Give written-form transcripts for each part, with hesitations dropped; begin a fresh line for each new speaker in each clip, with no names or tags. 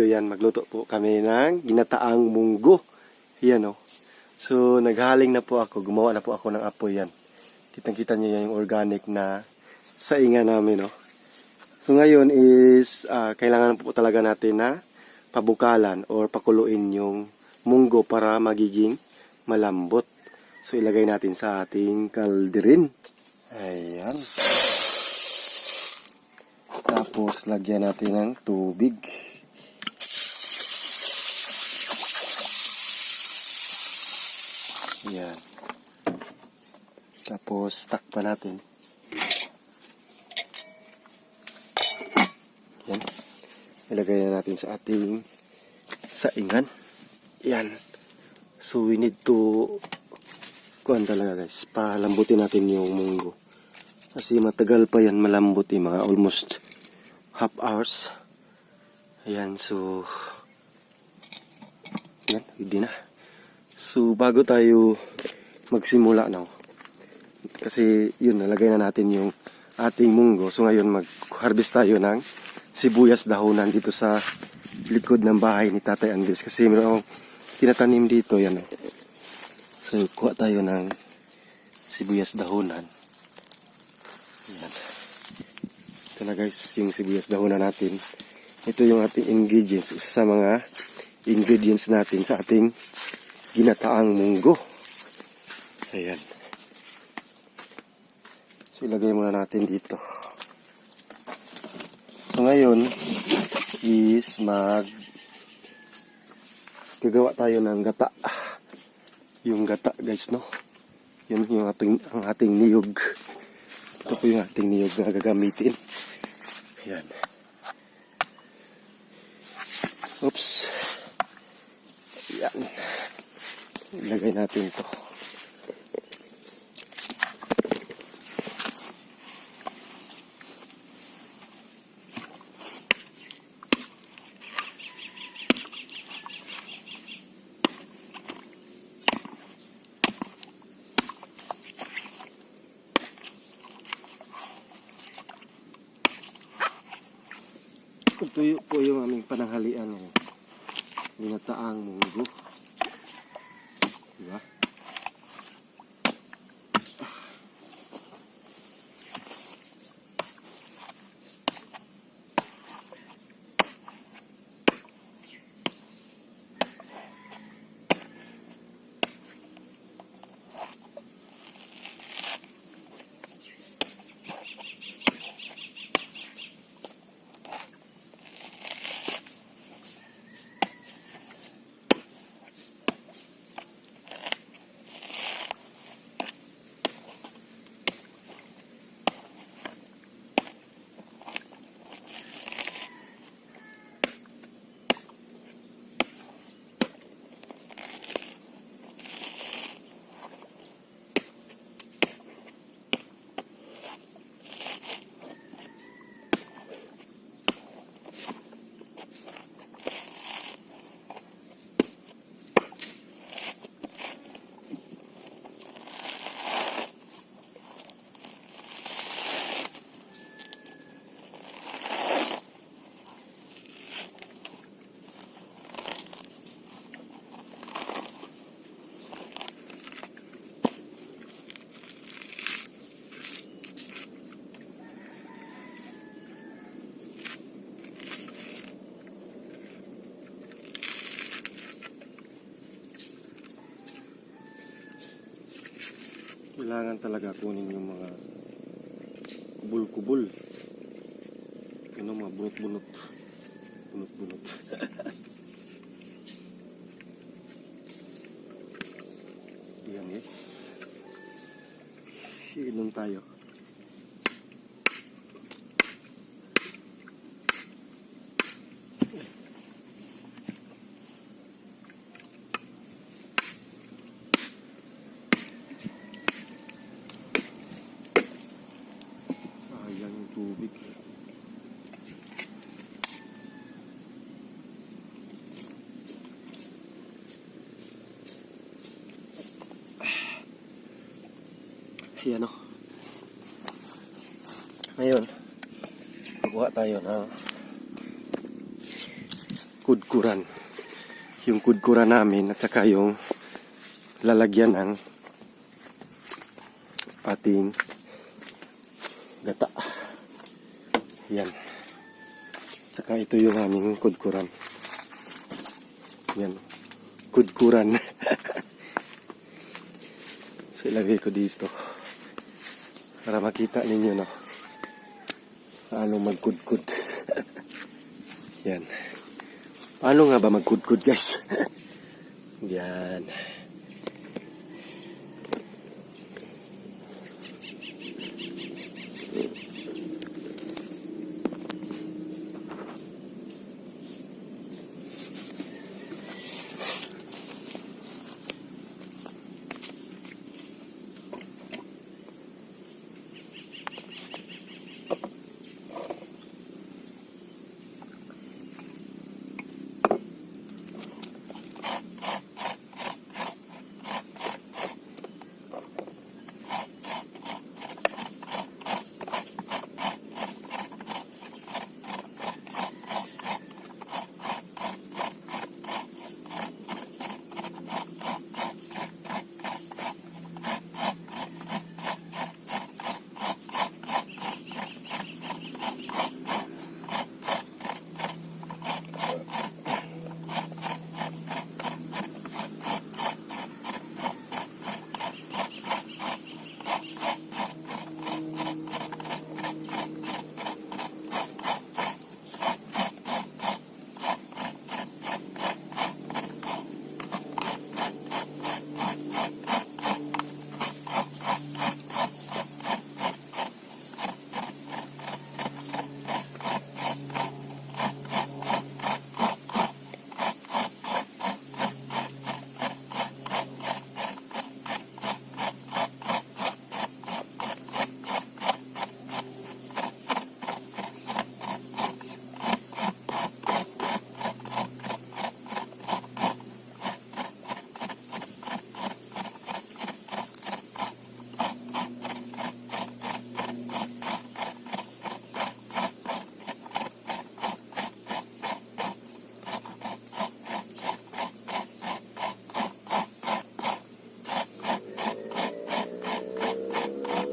video yan, magluto po kami ng ginataang munggo. Yan o. So, naghaling na po ako, gumawa na po ako ng apoy yan. Kitang-kita nyo yan yung organic na saingan namin, no. So, ngayon is, kailangan po talaga natin na pabukalan or pakuluin yung munggo para magiging malambot. So, ilagay natin sa ating kalderin. Ayan. Tapos, lagyan natin ng tubig. Ayan. Tapos, takpan natin. Ayan. Ilagay na natin sa ating saingan. Ayan. So, we need to kuhan talaga guys. Palambutin natin yung munggo. Kasi matagal pa yan malambot eh. Mga almost half hours. Ayan. So, ayan. Hindi na. So, bago tayo magsimula now. Kasi, yun, nalagay na natin yung ating munggo. So, ngayon, mag-harvest tayo ng sibuyas dahonan dito sa likod ng bahay ni Tatay Andres. Kasi, mayroong tinatanim dito, yan. So, kuha tayo ng sibuyas dahonan. Yan. Ito na guys, yung sibuyas dahonan natin. Ito yung ating ingredients. Isa sa mga ingredients natin sa ating ginataang munggo. Ayan. So, ilagay muna natin dito. So, ngayon is gagawa tayo ng gata. Yung gata guys, no? Yun yung ang ating niyog. Ito po yung ating niyog na gagamitin. Ayan. Oops. Ayan. Ilagay natin ito. Ito po yung aming pananghalian ngayon. Ginataang munggo. Diba? Kailangan talaga kunin yung mga kubul-kubul. Ano, mga bunot-bunot. Bunot-bunot. Yan yes. Inom tayo. Tubig. Ayan o. Ngayon, kukuha tayo ng kudkuran. Yung kudkuran namin at saka yung lalagyan ng ating gata. Yan. Tsaka ito yung aming kudkuran. Yan. Kudkuran. So ilagay ko dito. Para makita ninyo, no? Paano magkudkud. Yan. Paano nga ba magkudkud, guys? Yan.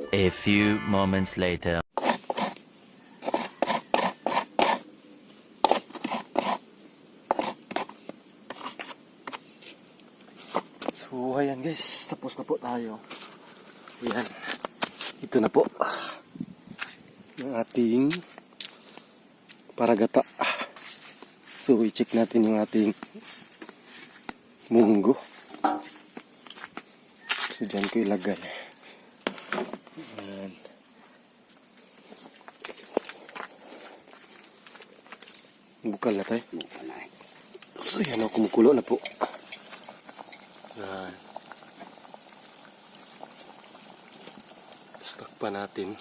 A few moments later.
So, ayan guys. Tapos na po tayo. Ayan. Ito na po. Yung ating paragata. So, i-check natin yung ating munggo. So, dyan ko ilagay. Ayan. Bukal na tayo. So, yan o. Kumukulo na po. Ayan. Stock pa natin.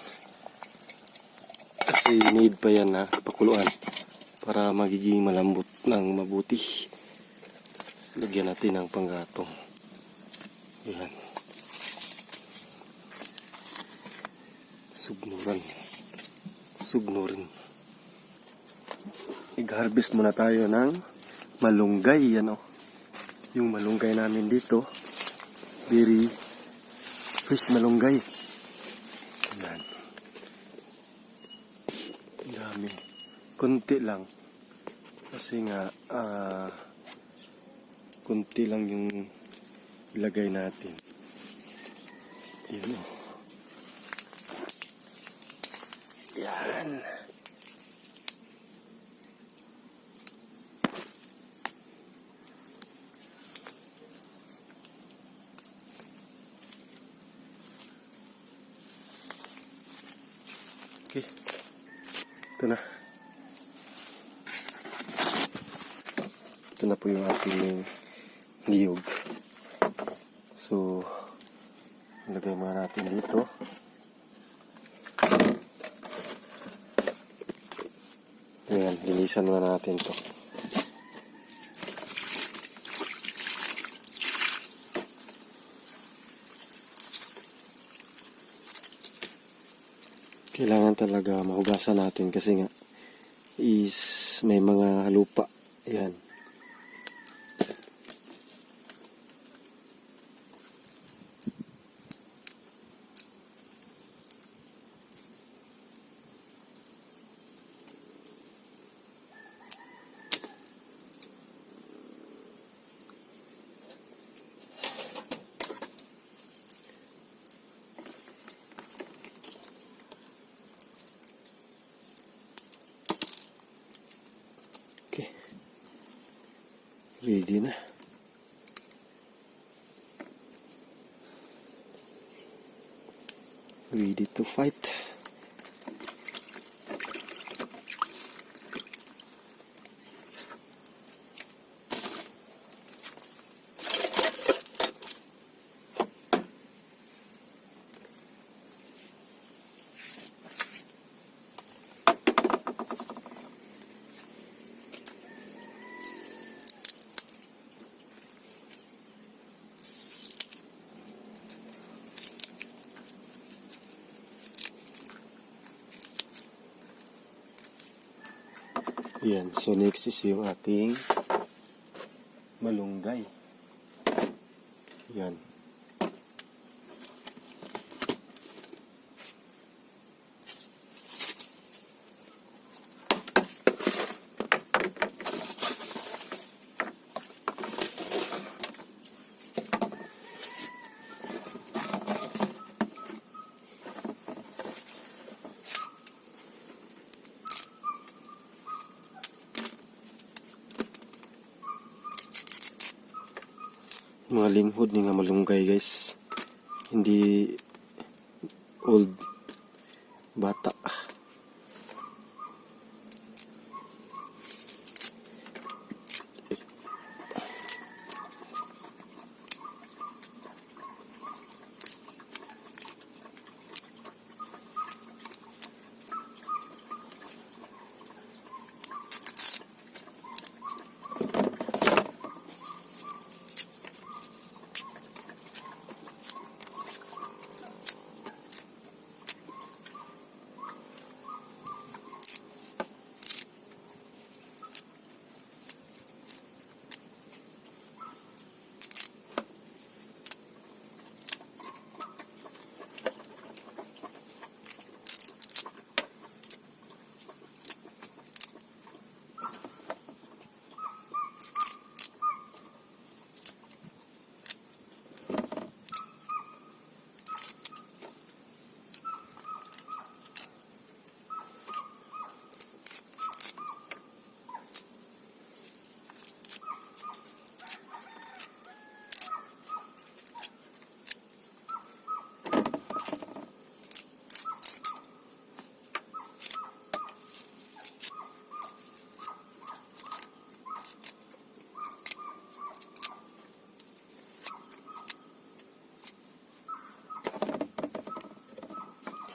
Kasi need pa yan na pakuluan para magiging malambot ng mabuti. So, lagyan natin ng panggatong. Ayan. Sugnuran. I-harvest muna tayo ng malunggay. Yan o. Yung malunggay namin dito. Very fresh malunggay. Ayan. Dami. Kunti lang. Kasi nga, kunti lang yung ilagay natin. Yun o. Yan. Okay. Ito na. Ito na po yung ating niyog. So, ilagay muna natin dito. Ayan, linisan muna natin to. Kailangan talaga mahugasan natin kasi nga is may mga lupa Ayan. Okay. Ready na. Ready to fight. Yan, so next is yung ating malunggay. Yan. Mga linghod ni nga malunggay guys, hindi old, bata.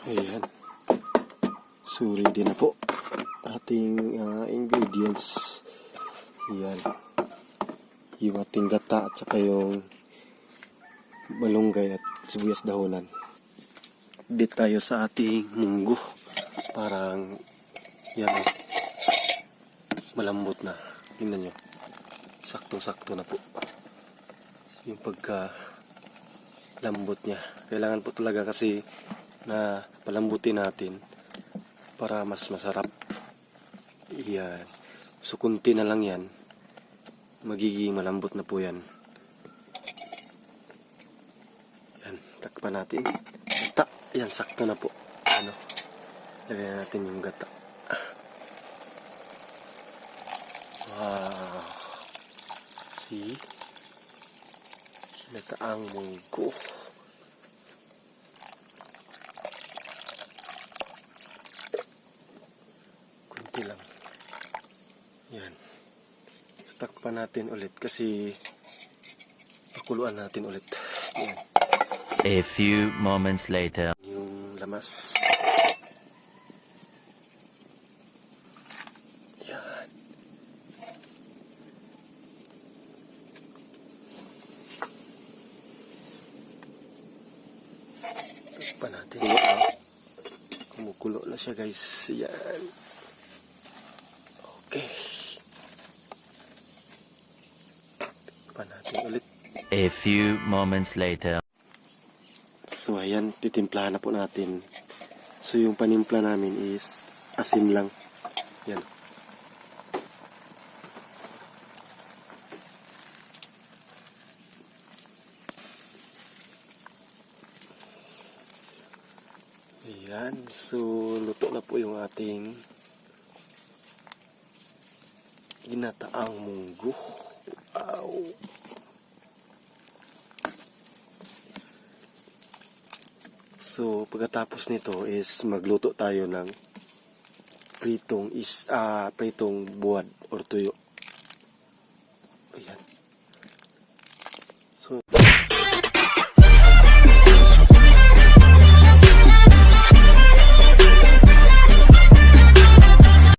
Ayan. So ready na po ating ingredients. Ayan. Yung ating gata at saka yung malunggay at sibuyas dahonan. Update tayo sa ating munggo. Parang yan o. Malambot na. Tingnan nyo. Saktong-sakto na po. Yung pagka lambot niya. Kailangan po talaga kasi na palambutin natin para mas masarap. Yan. So kunti na lang yan. Magiging malambot na po yan. Yan. Takpan natin. Gata. Yan. Sakto na po. Ano. Lagyan natin yung gata. Wow. See? Kinataang munggo. Lang. Yan. Takpan natin ulit kasi pakuluan natin ulit. Yan.
A few moments later.
Yung lamas. Yan. Takpan natin. Kumukulo na siya guys. Yan. Okay.
A few moments later.
So ayan, titimplahan na po natin. So yung panimpla namin is asin lang. Yan. Ayan, so luto na po yung ating ginataang munggo. Wow! So, pagkatapos nito is magluto tayo ng pritong buwad or tuyo. Ayan. So,